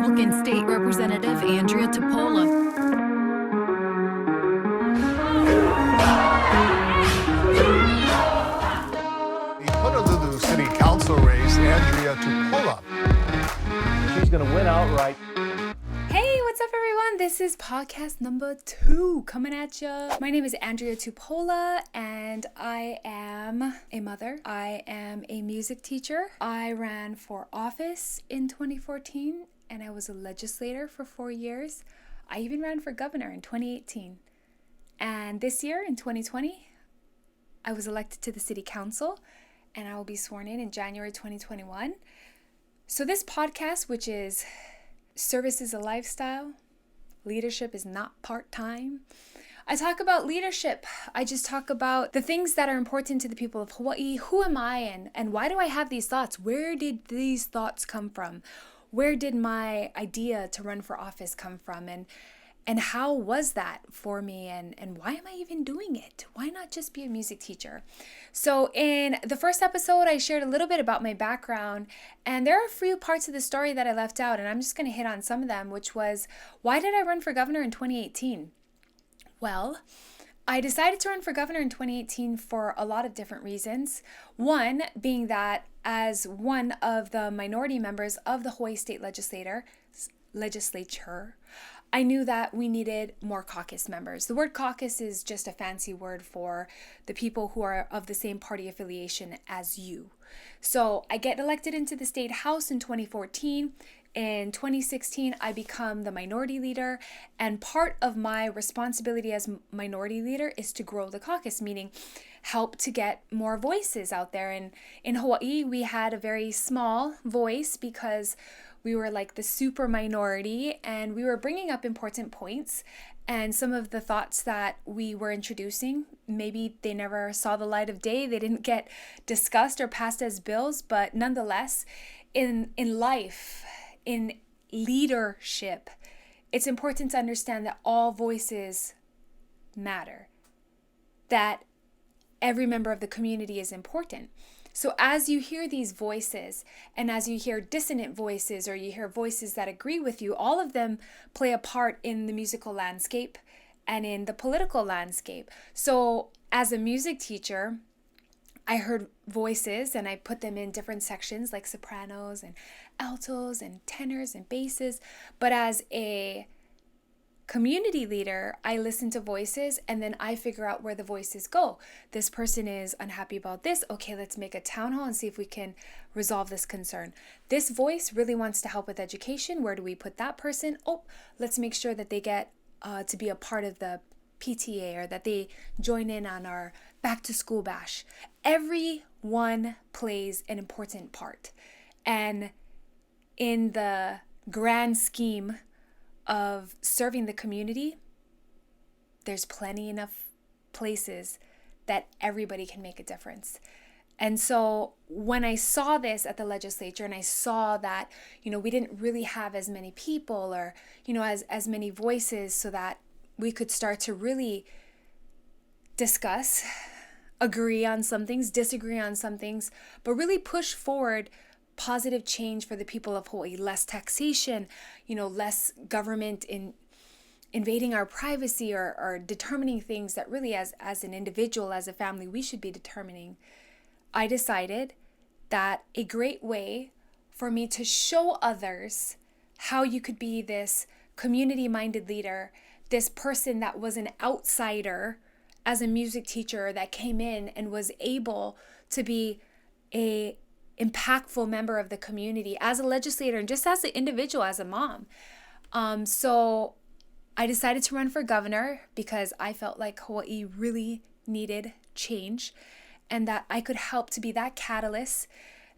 Republican State Representative Andria Tupola. The Honolulu City Council race, Andria Tupola. She's going to win outright. Hey, what's up, everyone? This is podcast number 2 coming at you. My name is Andria Tupola, and I am a mother. I am a music teacher. I ran for office in 2014, and I was a legislator for 4 years. I even ran for governor in 2018. And this year, in 2020, I was elected to the city council, and I will be sworn in January 2021. So this podcast, which is Service is a Lifestyle, Leadership is Not Part-Time, I talk about leadership. I just talk about the things that are important to the people of Hawaii. Who am I, and why do I have these thoughts? Where did these thoughts come from? Where did my idea to run for office come from? And how was that for me? And why am I even doing it? Why not just be a music teacher? So in the first episode, I shared a little bit about my background, and there are a few parts of the story that I left out, and I'm just going to hit on some of them, which was, why did I run for governor in 2018? Well, I decided to run for governor in 2018 for a lot of different reasons. One being that as one of the minority members of the Hawaii State Legislature, I knew that we needed more caucus members. The word caucus is just a fancy word for the people who are of the same party affiliation as you. So I get elected into the state house in 2014. In 2016, I become the minority leader, and part of my responsibility as minority leader is to grow the caucus, meaning help to get more voices out there. And in Hawaii, we had a very small voice because we were like the super minority, and we were bringing up important points, and some of the thoughts that we were introducing, maybe they never saw the light of day, they didn't get discussed or passed as bills, but nonetheless, in life, in leadership, it's important to understand that all voices matter, that every member of the community is important. So as you hear these voices, and as you hear dissonant voices, or you hear voices that agree with you, all of them play a part in the musical landscape and in the political landscape. So as a music teacher, I heard voices and I put them in different sections like sopranos and altos and tenors and basses. But as a community leader, I listen to voices and then I figure out where the voices go. This person is unhappy about this. Okay, let's make a town hall and see if we can resolve this concern. This voice really wants to help with education. Where do we put that person? Oh, let's make sure that they get to be a part of the PTA, or that they join in on our back to school bash. Everyone plays an important part. And in the grand scheme of serving the community, there's plenty enough places that everybody can make a difference. And so when I saw this at the legislature, and I saw that, we didn't really have as many people, or, as many voices, so that we could start to really discuss, agree on some things, disagree on some things, but really push forward positive change for the people of Hawaii. Less taxation, less government invading our privacy, or determining things that really as an individual, as a family, we should be determining. I decided that a great way for me to show others how you could be this community-minded leader, this person that was an outsider as a music teacher that came in and was able to be a impactful member of the community as a legislator, and just as an individual, as a mom. So I decided to run for governor because I felt like Hawaii really needed change, and that I could help to be that catalyst,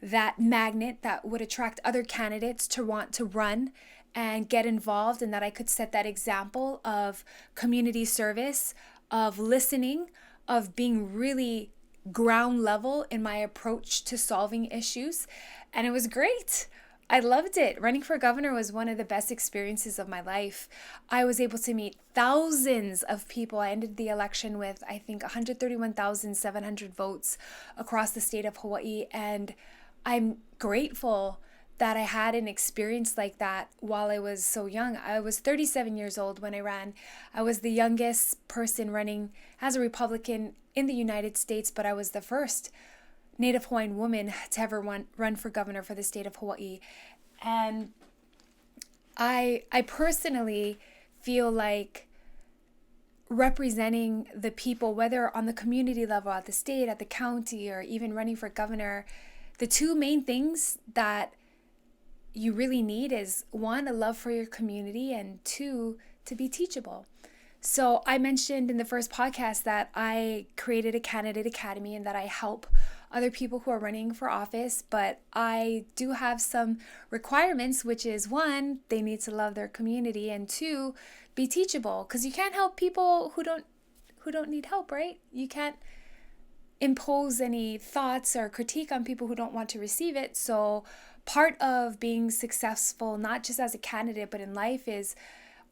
that magnet that would attract other candidates to want to run and get involved, and that I could set that example of community service, of listening, of being really ground level in my approach to solving issues. And it was great. I loved it. Running for governor was one of the best experiences of my life. I was able to meet thousands of people. I ended the election with, I think, 131,700 votes across the state of Hawaii. And I'm grateful that I had an experience like that while I was so young. I was 37 years old when I ran. I was the youngest person running as a Republican in the United States, but I was the first Native Hawaiian woman to ever run for governor for the state of Hawaii. And I personally feel like representing the people, whether on the community level, at the state, at the county, or even running for governor, the two main things that you really need is, one, a love for your community, and two, to be teachable. So I mentioned in the first podcast that I created a candidate academy and that I help other people who are running for office, but I do have some requirements, which is, one, they need to love their community, and two, be teachable, because you can't help people who don't need help, right? You can't impose any thoughts or critique on people who don't want to receive it. So part of being successful, not just as a candidate, but in life, is,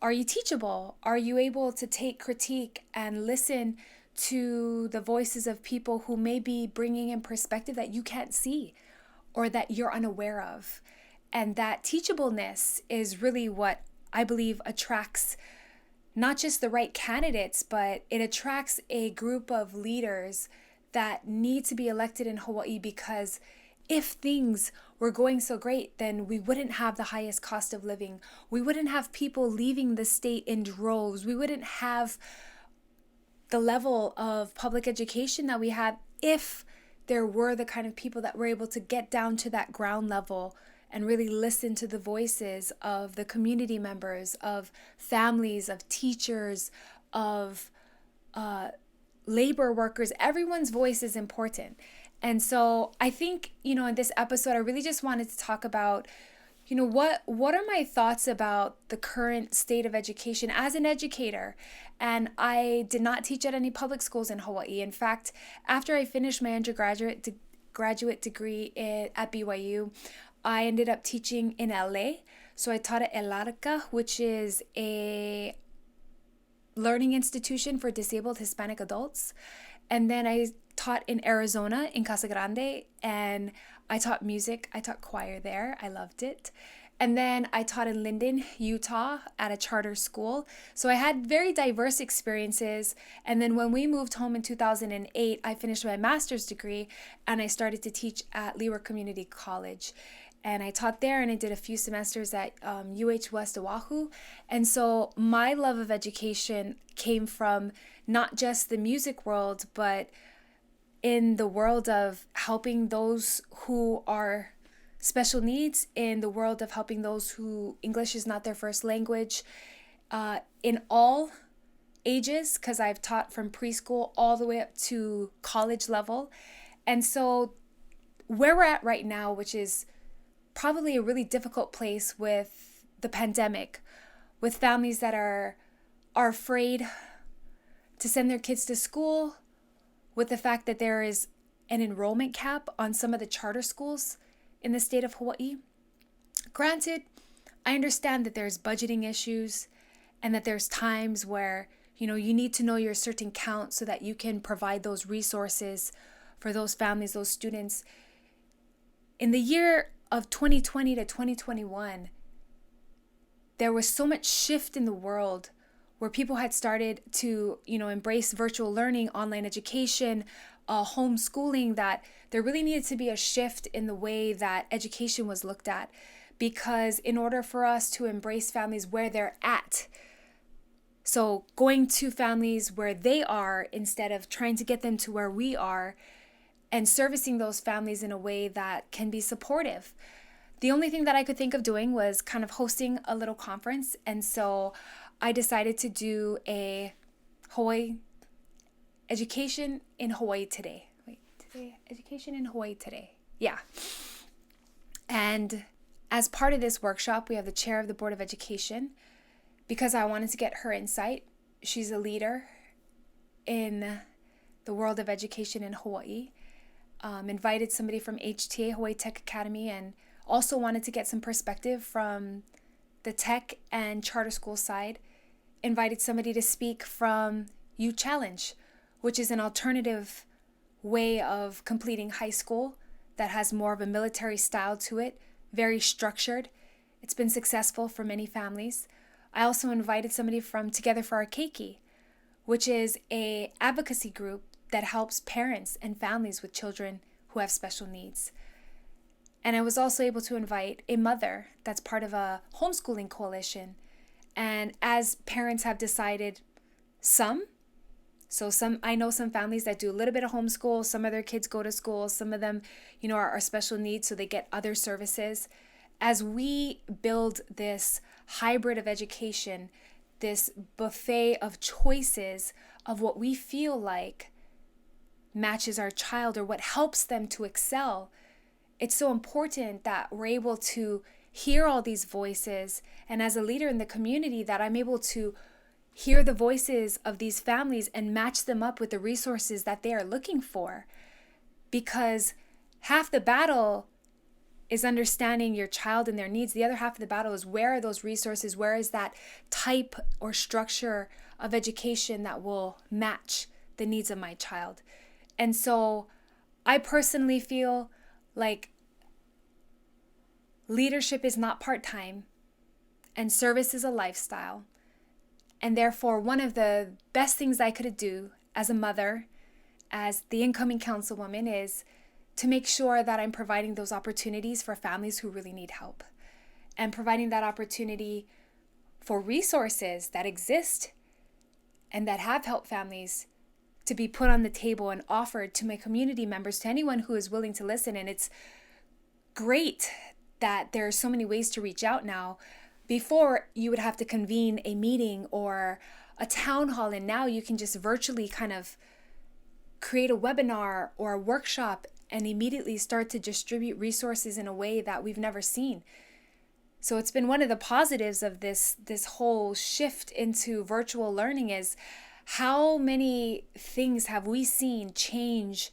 are you teachable? Are you able to take critique and listen to the voices of people who may be bringing in perspective that you can't see or that you're unaware of? And that teachableness is really what I believe attracts not just the right candidates, but it attracts a group of leaders that need to be elected in Hawaii, because if things were going so great, then we wouldn't have the highest cost of living. We wouldn't have people leaving the state in droves. We wouldn't have the level of public education that we have if there were the kind of people that were able to get down to that ground level and really listen to the voices of the community members, of families, of teachers, of labor workers. Everyone's voice is important. And so I think, in this episode, I really just wanted to talk about, what are my thoughts about the current state of education as an educator? And I did not teach at any public schools in Hawaii. In fact, after I finished my undergraduate graduate degree at BYU, I ended up teaching in LA. So I taught at El Arca, which is a learning institution for disabled Hispanic adults. And then I taught in Arizona, in Casa Grande, and I taught music. I taught choir there. I loved it. And then I taught in Linden, Utah, at a charter school. So I had very diverse experiences. And then when we moved home in 2008, I finished my master's degree and I started to teach at Leeward Community College. And I taught there, and I did a few semesters at UH West Oahu. And so my love of education came from not just the music world, but in the world of helping those who are special needs, in the world of helping those who English is not their first language, in all ages, because I've taught from preschool all the way up to college level. And so where we're at right now, which is probably a really difficult place with the pandemic, with families that are afraid to send their kids to school, with the fact that there is an enrollment cap on some of the charter schools in the state of Hawaii. Granted, I understand that there's budgeting issues and that there's times where, you need to know your certain count so that you can provide those resources for those families, those students. In the year of 2020 to 2021, there was so much shift in the world where people had started to, embrace virtual learning, online education, homeschooling, that there really needed to be a shift in the way that education was looked at. Because in order for us to embrace families where they're at, so going to families where they are instead of trying to get them to where we are, and servicing those families in a way that can be supportive. The only thing that I could think of doing was kind of hosting a little conference. And so I decided to do a Hawaii Education in Hawaii Today. Education in Hawaii Today. Yeah. And as part of this workshop, we have the chair of the Board of Education, because I wanted to get her insight. She's a leader in the world of education in Hawaii. Invited somebody from HTA, Hawaii Tech Academy, and also wanted to get some perspective from the tech and charter school side. Invited somebody to speak from U Challenge, which is an alternative way of completing high school that has more of a military style to it, very structured. It's been successful for many families. I also invited somebody from Together for Our Keiki, which is a advocacy group that helps parents and families with children who have special needs. And I was also able to invite a mother that's part of a homeschooling coalition. And as parents have decided, I know some families that do a little bit of homeschool, some of their kids go to school, some of them, are special needs, so they get other services. As we build this hybrid of education, this buffet of choices of what we feel like matches our child or what helps them to excel, it's so important that we're able to hear all these voices. And as a leader in the community, that I'm able to hear the voices of these families and match them up with the resources that they are looking for. Because half the battle is understanding your child and their needs. The other half of the battle is, where are those resources? Where is that type or structure of education that will match the needs of my child? And so I personally feel like leadership is not part-time and service is a lifestyle. And therefore, one of the best things I could do as a mother, as the incoming councilwoman, is to make sure that I'm providing those opportunities for families who really need help, and providing that opportunity for resources that exist and that have helped families to be put on the table and offered to my community members, to anyone who is willing to listen. And it's great that there are so many ways to reach out now. Before, you would have to convene a meeting or a town hall, and now you can just virtually kind of create a webinar or a workshop and immediately start to distribute resources in a way that we've never seen. So it's been one of the positives of this whole shift into virtual learning, is how many things have we seen change,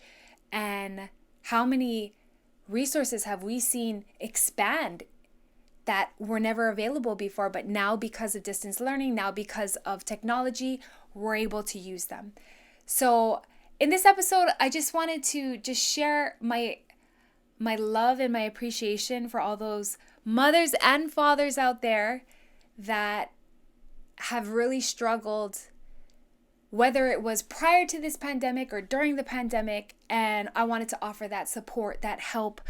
and how many resources have we seen expand that were never available before, but now because of distance learning, now because of technology, we're able to use them. So in this episode, I just wanted to just share my love and my appreciation for all those mothers and fathers out there that have really struggled, whether it was prior to this pandemic or during the pandemic. And I wanted to offer that support, that help,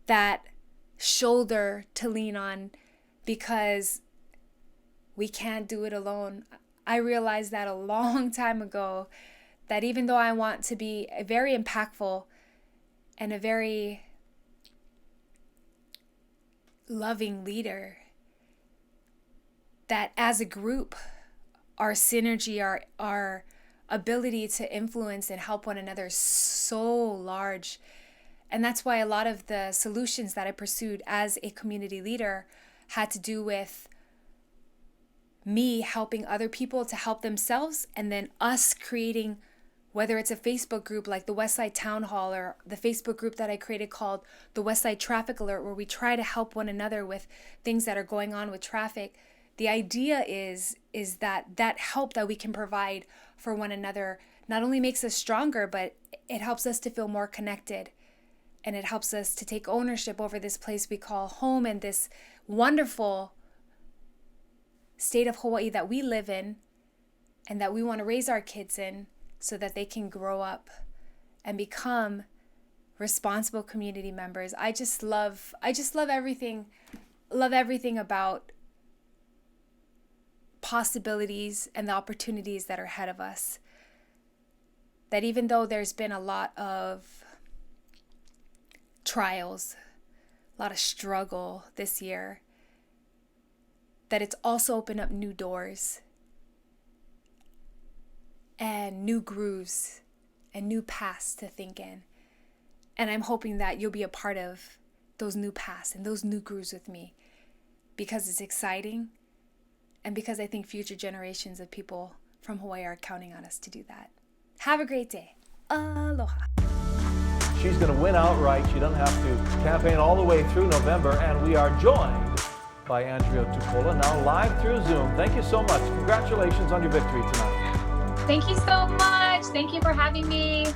that shoulder to lean on, because we can't do it alone. I realized that a long time ago, that even though I want to be a very impactful and a very loving leader, that as a group, our synergy, our ability to influence and help one another is so large. And that's why a lot of the solutions that I pursued as a community leader had to do with me helping other people to help themselves, and then us creating, whether it's a Facebook group like the Westside Town Hall, or the Facebook group that I created called the Westside Traffic Alert, where we try to help one another with things that are going on with traffic. The idea is that help that we can provide for one another not only makes us stronger, but it helps us to feel more connected. And it helps us to take ownership over this place we call home, and this wonderful state of Hawaii that we live in and that we want to raise our kids in, so that they can grow up and become responsible community members. I just love everything about possibilities and the opportunities that are ahead of us. That even though there's been a lot of trials, a lot of struggle this year, that it's also opened up new doors and new grooves and new paths to think in. And I'm hoping that you'll be a part of those new paths and those new grooves with me, because it's exciting, and because I think future generations of people from Hawaii are counting on us to do that. Have a great day. Aloha. She's going to win outright. She doesn't have to campaign all the way through November. And we are joined by Andria Tupola, now live through Zoom. Thank you so much. Congratulations on your victory tonight. Thank you so much. Thank you for having me.